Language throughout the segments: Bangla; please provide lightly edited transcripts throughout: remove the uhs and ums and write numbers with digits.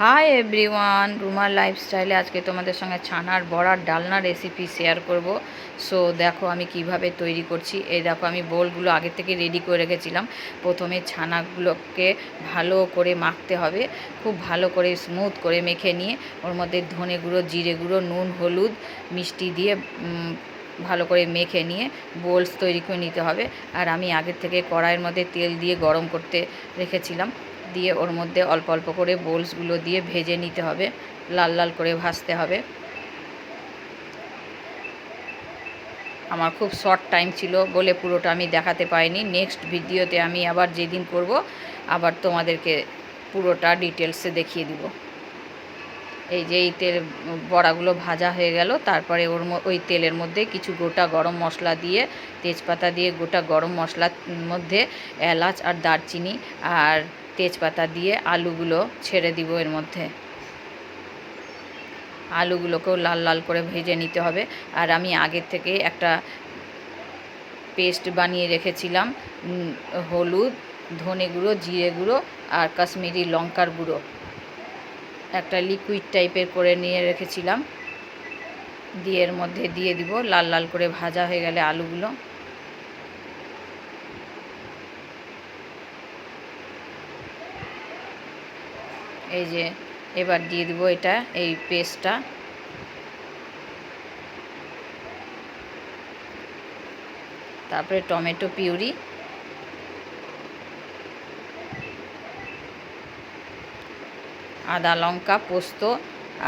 হাই এভরিওয়ান, রুমার লাইফস্টাইলে আজকে তোমাদের সঙ্গে ছানার বড়ার ডালনা রেসিপি শেয়ার করব। সো দেখো আমি কিভাবে তৈরি করছি। এই দেখো আমি বোলগুলো আগে থেকে রেডি করে রেখেছিলাম। প্রথমে ছানাগুলোকে ভালো করে মাখতে হবে, খুব ভালো করে স্মুথ করে মেখে নিয়ে ওর মধ্যে ধনে গুঁড়ো, জিরে গুঁড়ো, নুন, হলুদ, মিষ্টি দিয়ে ভালো করে মেখে নিয়ে বোলস তৈরি করে নিতে হবে। আর আমি আগের থেকে কড়াইয়ের মধ্যে তেল দিয়ে গরম করতে রেখেছিলাম, দিয়ে ওর মধ্যে অল্প অল্প করে বোলসগুলো দিয়ে ভেজে নিতে হবে, লাল লাল করে ভাজতে হবে। আমার খুব শর্ট টাইম ছিল বলে পুরোটা আমি দেখাতে পারিনি। নেক্সট ভিডিওতে আমি আবার যেদিন করব আবার তোমাদেরকে পুরোটা ডিটেলসে দেখিয়ে দিব। এই যে এই তেল বড়াগুলো ভাজা হয়ে গেল, তারপরে ওই তেলের মধ্যে কিছু গোটা গরম মশলা দিয়ে, তেজপাতা দিয়ে, গোটা গরম মশলার মধ্যে এলাচ আর দারচিনি আর তেজপাতা দিয়ে আলুগুলো ছেড়ে দিব এর মধ্যে। আলুগুলোকেও লাল লাল করে ভেজে নিতে হবে। আর আমি আগের থেকে একটা পেস্ট বানিয়ে রেখেছিলাম, হলুদ, ধনে গুঁড়ো, জিরে গুঁড়ো আর কাশ্মীরি লঙ্কার গুঁড়ো, একটা লিকুইড টাইপের করে নিয়ে রেখেছিলাম, দিয়ে এর মধ্যে দিয়ে দিব। লাল লাল করে ভাজা হয়ে গেলে আলুগুলো এই যে এবার দিয়ে দিব এটা, এই পেস্টটা। তারপরে টমেটো পিউরি, আদা, লঙ্কা, পোস্ত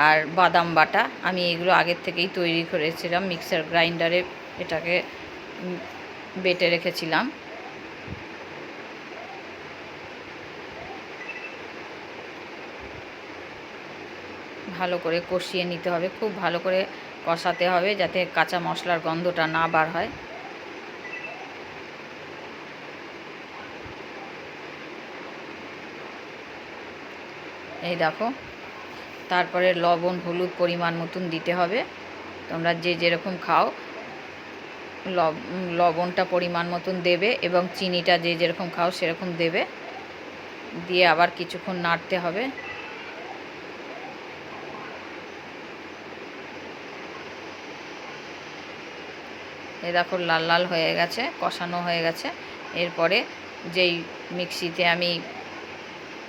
আর বাদাম বাটা। আমি এগুলো আগের থেকেই তৈরি করেছিলাম, মিক্সার গ্রাইন্ডারে এটাকে বেটে রেখেছিলাম। ভালো করে কষিয়ে নিতে হবে, খুব ভালো করে কষাতে হবে যাতে কাঁচা মশলার গন্ধটা না বার হয়। এই দেখো, তারপরে লবণ হলুদ পরিমাণ মতন দিতে হবে। তোমরা যে যেরকম খাও লবণটা পরিমাণ মতন দেবে, এবং চিনিটা যে যেরকম খাও সেরকম দেবে। দিয়ে আবার কিছুক্ষণ নাড়তে হবে। এই দেখো লাল লাল হয়ে গেছে, কষানো হয়ে গেছে। এরপরে যেই মিক্সিতে আমি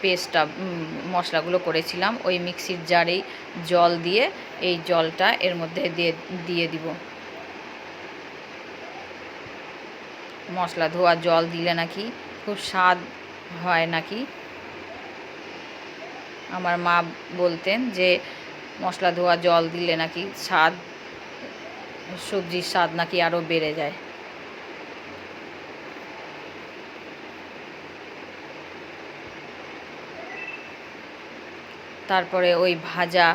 পেস্টটা মশলাগুলো করেছিলাম, ওই মিক্সির জারেই জল দিয়ে এই জলটা এর মধ্যে দিয়ে দিব। মশলা ধোয়া জল দিলে নাকি খুব স্বাদ হয় নাকি। আমার মা বলতেন যে মশলা ধোয়া জল দিলে নাকি স্বাদ, সবজির স্বাদ নাকি আরও বেড়ে যায়। তারপরে ওই ভাজা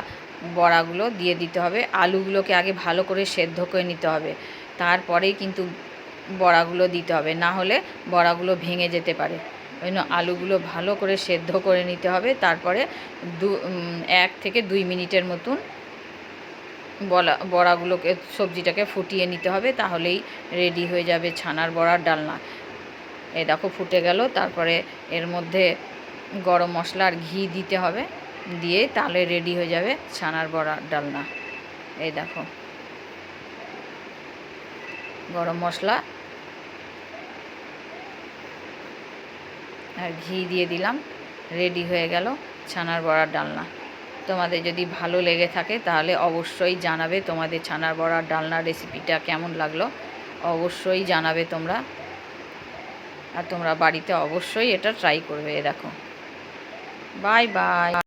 বড়াগুলো দিয়ে দিতে হবে। আলুগুলোকে আগে ভালো করে সেদ্ধ করে নিতে হবে, তারপরেই কিন্তু বড়াগুলো দিতে হবে, না হলে বড়াগুলো ভেঙে যেতে পারে। ওই জন্য আলুগুলো ভালো করে সেদ্ধ করে নিতে হবে। তারপরে 1 থেকে 2 মিনিটের মতন বড়াগুলোকে, সবজিটাকে ফুটিয়ে নিতে হবে, তাহলেই রেডি হয়ে যাবে ছানার বড়ার ডালনা। এই দেখো ফুটে গেল, তারপরে এর মধ্যে গরম মশলা আর ঘি দিতে হবে, দিয়ে তাহলে রেডি হয়ে যাবে ছানার বড়ার ডালনা। এই দেখো গরম মশলা আর ঘি দিয়ে দিলাম, রেডি হয়ে গেল ছানার বড়ার ডালনা। তোমাদের যদি ভালো লেগে থাকে তাহলে অবশ্যই জানাবে তোমাদের ছানার বড়ার ডালনা রেসিপিটা কেমন লাগলো, অবশ্যই জানাবে তোমরা। আর তোমরা বাড়িতে অবশ্যই এটা ট্রাই করবে। এ দেখো, বাই বাই।